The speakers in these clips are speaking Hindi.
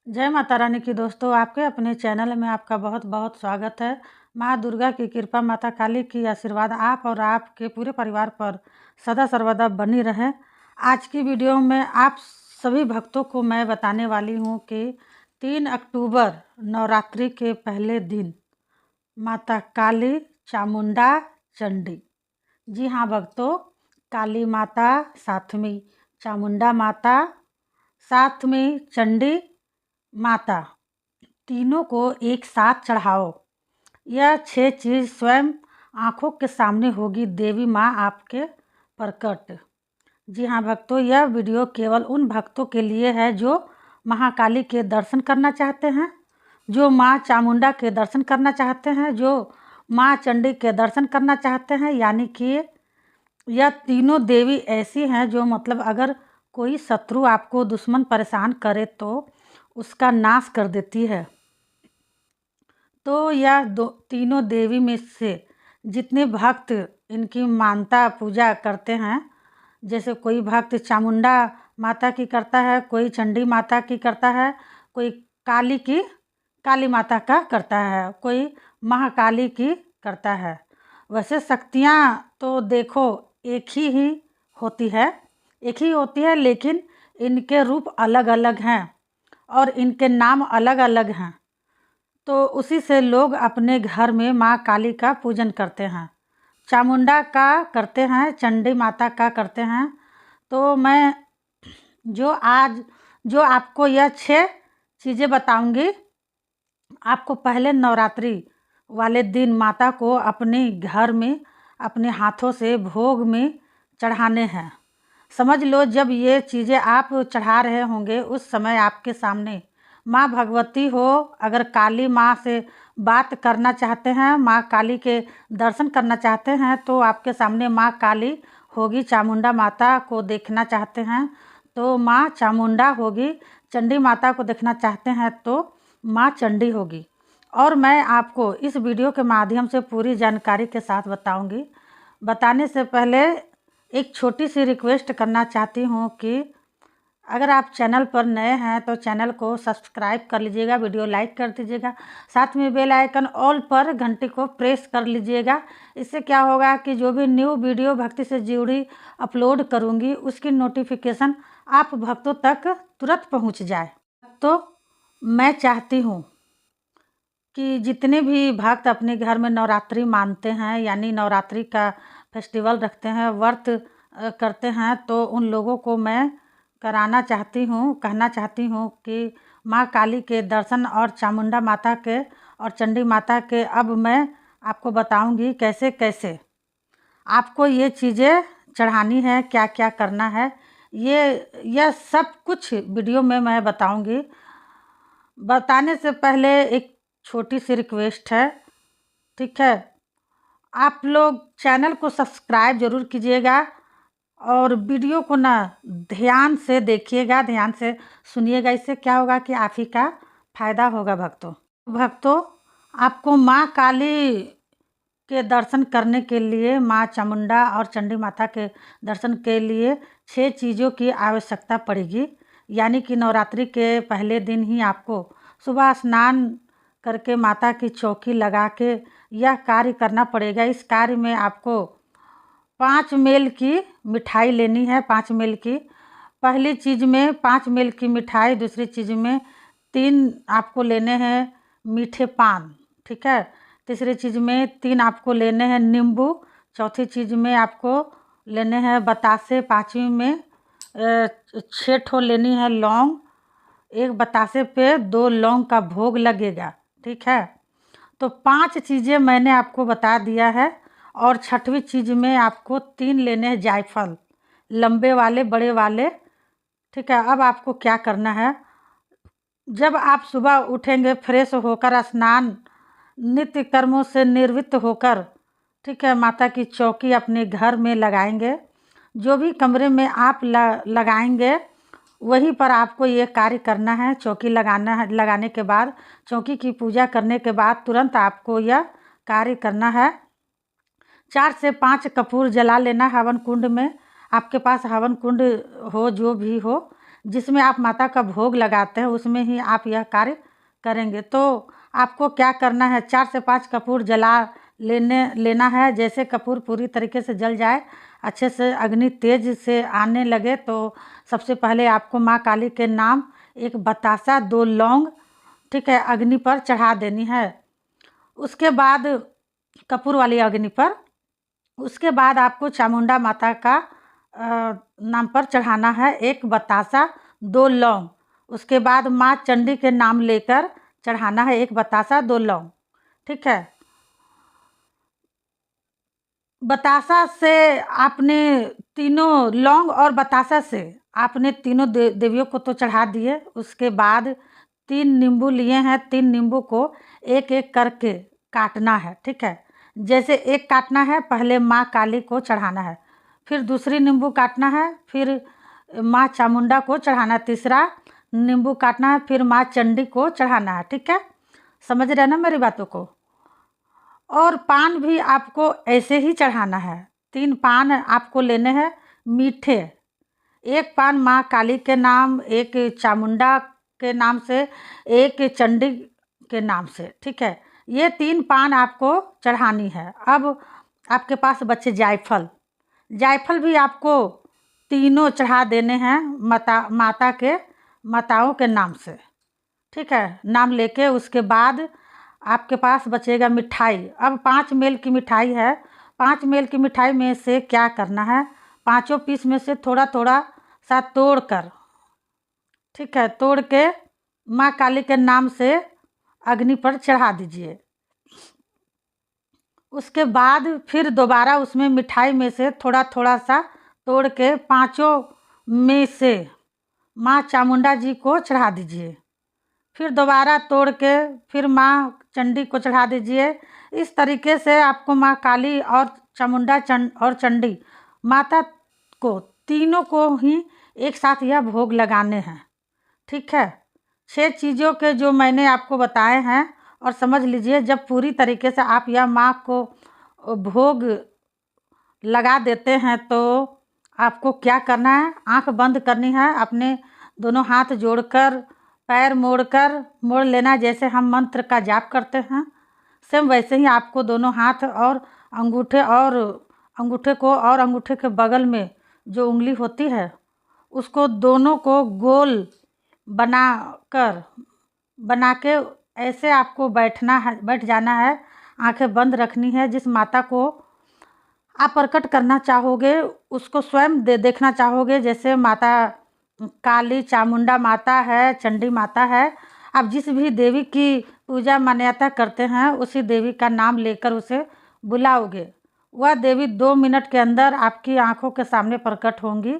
जय माता रानी की दोस्तों, आपके अपने चैनल में आपका बहुत बहुत स्वागत है। माँ दुर्गा की कृपा, माता काली की आशीर्वाद आप और आपके पूरे परिवार पर सदा सर्वदा बनी रहे। आज की वीडियो में आप सभी भक्तों को मैं बताने वाली हूँ कि 3 अक्टूबर नवरात्रि के पहले दिन माता काली, चामुंडा, चंडी, जी हाँ भक्तों, काली माता साथ में चामुंडा माता, साथ में चंडी माता, तीनों को एक साथ चढ़ाओ। यह 6 चीज़ स्वयं आँखों के सामने होगी देवी माँ आपके प्रकट। जी हाँ भक्तों, यह वीडियो केवल उन भक्तों के लिए है जो महाकाली के दर्शन करना चाहते हैं, जो माँ चामुंडा के दर्शन करना चाहते हैं, जो माँ चंडी के दर्शन करना चाहते हैं। यानी कि यह तीनों देवी ऐसी हैं जो मतलब अगर कोई शत्रु आपको दुश्मन परेशान करे तो उसका नाश कर देती है। तो यह तीनों देवी में से जितने भक्त इनकी मानता पूजा करते हैं, जैसे कोई भक्त चामुंडा माता की करता है, कोई चंडी माता की करता है, कोई काली माता का करता है, कोई महाकाली की करता है। वैसे शक्तियाँ तो देखो एक ही होती है, लेकिन इनके रूप अलग अलग हैं और इनके नाम अलग अलग हैं। तो उसी से लोग अपने घर में माँ काली का पूजन करते हैं, चामुंडा का करते हैं, चंडी माता का करते हैं। तो मैं जो आपको यह 6 चीज़ें बताऊंगी, आपको पहले नवरात्रि वाले दिन माता को अपने घर में अपने हाथों से भोग में चढ़ाने हैं। समझ लो जब ये चीज़ें आप चढ़ा रहे होंगे उस समय आपके सामने माँ भगवती हो। अगर काली माँ से बात करना चाहते हैं, माँ काली के दर्शन करना चाहते हैं तो आपके सामने माँ काली होगी। चामुंडा माता को देखना चाहते हैं तो माँ चामुंडा होगी। चंडी माता को देखना चाहते हैं तो माँ चंडी होगी। और मैं आपको इस वीडियो के माध्यम से पूरी जानकारी के साथ बताऊंगी। बताने से पहले एक छोटी सी रिक्वेस्ट करना चाहती हूँ कि अगर आप चैनल पर नए हैं तो चैनल को सब्सक्राइब कर लीजिएगा, वीडियो लाइक कर दीजिएगा, साथ में बेल आइकन ऑल पर घंटी को प्रेस कर लीजिएगा। इससे क्या होगा कि जो भी न्यू वीडियो भक्ति से जुड़ी अपलोड करूँगी उसकी नोटिफिकेशन आप भक्तों तक तुरंत पहुँच जाए। तो मैं चाहती हूँ कि जितने भी भक्त अपने घर में नवरात्रि मानते हैं, यानी नवरात्रि का फेस्टिवल रखते हैं, व्रत करते हैं, तो उन लोगों को मैं कहना चाहती हूँ कि माँ काली के दर्शन और चामुंडा माता के और चंडी माता के अब मैं आपको बताऊंगी कैसे कैसे आपको ये चीज़ें चढ़ानी है, क्या क्या करना है। यह सब कुछ वीडियो में मैं बताऊंगी। बताने से पहले एक छोटी सी रिक्वेस्ट है, ठीक है? आप लोग चैनल को सब्सक्राइब ज़रूर कीजिएगा और वीडियो को ना ध्यान से देखिएगा, ध्यान से सुनिएगा। इससे क्या होगा कि आप ही का फायदा होगा। भक्तों आपको माँ काली के दर्शन करने के लिए, माँ चामुंडा और चंडी माता के दर्शन के लिए 6 चीज़ों की आवश्यकता पड़ेगी। यानी कि नवरात्रि के पहले दिन ही आपको सुबह स्नान करके माता की चौकी लगा के यह कार्य करना पड़ेगा। इस कार्य में आपको 5 मेल की मिठाई लेनी है। 5 मेल की, पहली चीज़ में 5 मेल की मिठाई, दूसरी चीज़ में 3 आपको लेने हैं मीठे पान, ठीक है? तीसरी चीज़ में 3 आपको लेने हैं नींबू, चौथी चीज़ में आपको लेने हैं बतासे, पाँचवीं में 6 ठो लेनी है लौंग। एक बतासे पे 2 लौंग का भोग लगेगा, ठीक है? तो 5 चीज़ें मैंने आपको बता दिया है। और छठवीं चीज़ में आपको 3 लेने हैं जायफल, लंबे वाले बड़े वाले, ठीक है? अब आपको क्या करना है, जब आप सुबह उठेंगे फ्रेश होकर, स्नान नित्य कर्मों से निवृत्त होकर, ठीक है, माता की चौकी अपने घर में लगाएंगे। जो भी कमरे में आप लगाएंगे वहीं पर आपको ये कार्य करना है। चौकी लगाना है, लगाने के बाद चौकी की पूजा करने के बाद तुरंत आपको यह कार्य करना है। 4 से 5 कपूर जला लेना हवन कुंड में। आपके पास हवन कुंड हो, जो भी हो, जिसमें आप माता का भोग लगाते हैं उसमें ही आप यह कार्य करेंगे। तो आपको क्या करना है, 4 से 5 कपूर जला लेना है। जैसे कपूर पूरी तरीके से जल जाए, अच्छे से अग्नि तेज से आने लगे, तो सबसे पहले आपको माँ काली के नाम 1 बतासा 2 लौंग, ठीक है, अग्नि पर चढ़ा देनी है। उसके बाद कपूर वाली अग्नि पर, उसके बाद आपको चामुंडा माता का नाम पर चढ़ाना है 1 बतासा 2 लौंग। उसके बाद माँ चंडी के नाम लेकर चढ़ाना है 1 बतासा 2 लौंग, ठीक है। बतासा से आपने तीनों लौंग और बतासा से आपने तीनों देवियों को तो चढ़ा दिए। उसके बाद 3 नींबू लिए हैं, 3 नींबू को एक एक करके काटना है, ठीक है। जैसे एक काटना है, पहले माँ काली को चढ़ाना है, फिर दूसरी नींबू काटना है, फिर माँ चामुंडा को चढ़ाना, तीसरा नींबू काटना है, फिर माँ चंडी को चढ़ाना है, ठीक है। समझ रहे ना मेरी बातों को। और पान भी आपको ऐसे ही चढ़ाना है। 3 पान आपको लेने हैं मीठे, 1 पान माँ काली के नाम, 1 चामुंडा के नाम से, 1 चंडी के नाम से, ठीक है। ये 3 पान आपको चढ़ानी है। अब आपके पास बचे जायफल, जायफल भी आपको तीनों चढ़ा देने हैं माताओं के नाम से, ठीक है, नाम लेके। उसके बाद आपके पास बचेगा मिठाई। अब 5 मेल की मिठाई है, 5 मेल की मिठाई में से क्या करना है, 5 पीस में से थोड़ा थोड़ा सा तोड़ कर, ठीक है, तोड़ के माँ काली के नाम से अग्नि पर चढ़ा दीजिए। उसके बाद फिर दोबारा उसमें मिठाई में से थोड़ा थोड़ा सा तोड़ के 5 में से माँ चामुंडा जी को चढ़ा दीजिए। फिर दोबारा तोड़ के फिर माँ चंडी को चढ़ा दीजिए। इस तरीके से आपको माँ काली और चामुंडा और चंडी माता को, तीनों को ही एक साथ यह भोग लगाने हैं, ठीक है। 6 चीज़ों के जो मैंने आपको बताए हैं, और समझ लीजिए जब पूरी तरीके से आप यह माँ को भोग लगा देते हैं तो आपको क्या करना है, आंख बंद करनी है, अपने दोनों हाथ जोड़कर पैर मोड़ लेना। जैसे हम मंत्र का जाप करते हैं, सेम वैसे ही आपको दोनों हाथ और अंगूठे को और अंगूठे के बगल में जो उंगली होती है उसको दोनों को गोल बना के ऐसे आपको बैठ जाना है। आंखें बंद रखनी है। जिस माता को आप प्रकट करना चाहोगे उसको स्वयं देखना चाहोगे। जैसे माता काली, चामुंडा माता है, चंडी माता है, आप जिस भी देवी की पूजा मान्यता करते हैं उसी देवी का नाम लेकर उसे बुलाओगे। वह देवी 2 मिनट के अंदर आपकी आंखों के सामने प्रकट होंगी,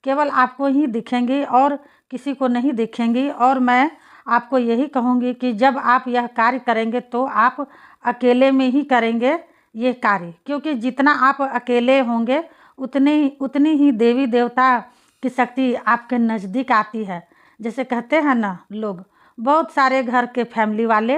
केवल आपको ही दिखेंगी और किसी को नहीं दिखेंगी। और मैं आपको यही कहूँगी कि जब आप यह कार्य करेंगे तो आप अकेले में ही करेंगे ये कार्य, क्योंकि जितना आप अकेले होंगे उतनी ही देवी देवता की शक्ति आपके नज़दीक आती है। जैसे कहते हैं ना लोग, बहुत सारे घर के फैमिली वाले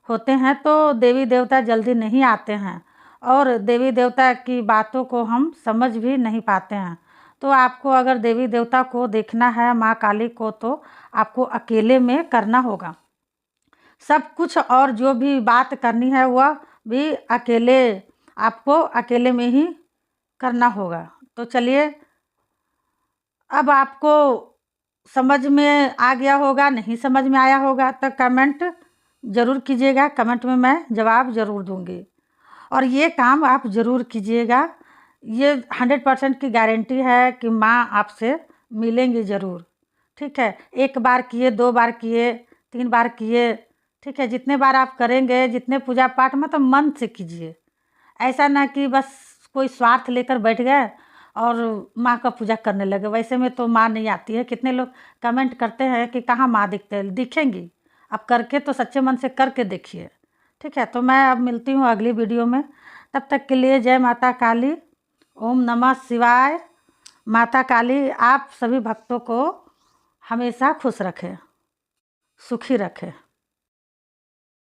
होते हैं तो देवी देवता जल्दी नहीं आते हैं और देवी देवता की बातों को हम समझ भी नहीं पाते हैं। तो आपको अगर देवी देवता को देखना है, माँ काली को, तो आपको अकेले में करना होगा सब कुछ, और जो भी बात करनी है वह भी आपको अकेले में ही करना होगा। तो चलिए, अब आपको समझ में आ गया होगा, नहीं समझ में आया होगा तो कमेंट ज़रूर कीजिएगा, कमेंट में मैं जवाब ज़रूर दूंगी। और ये काम आप ज़रूर कीजिएगा, ये 100% की गारंटी है कि माँ आपसे मिलेंगी ज़रूर, ठीक है। 1 बार किए, 2 बार किए, 3 बार किए, ठीक है, जितने बार आप करेंगे, जितने पूजा पाठ मतलब मन से कीजिए। ऐसा ना कि बस कोई स्वार्थ लेकर बैठ गए और माँ का पूजा करने लगे, वैसे में तो माँ नहीं आती है। कितने लोग कमेंट करते हैं कि कहाँ माँ दिखेंगी। आप करके तो सच्चे मन से करके देखिए, ठीक है। तो मैं अब मिलती हूँ अगली वीडियो में, तब तक के लिए जय माता काली, ओम नमः शिवाय। माता काली आप सभी भक्तों को हमेशा खुश रखे, सुखी रखे।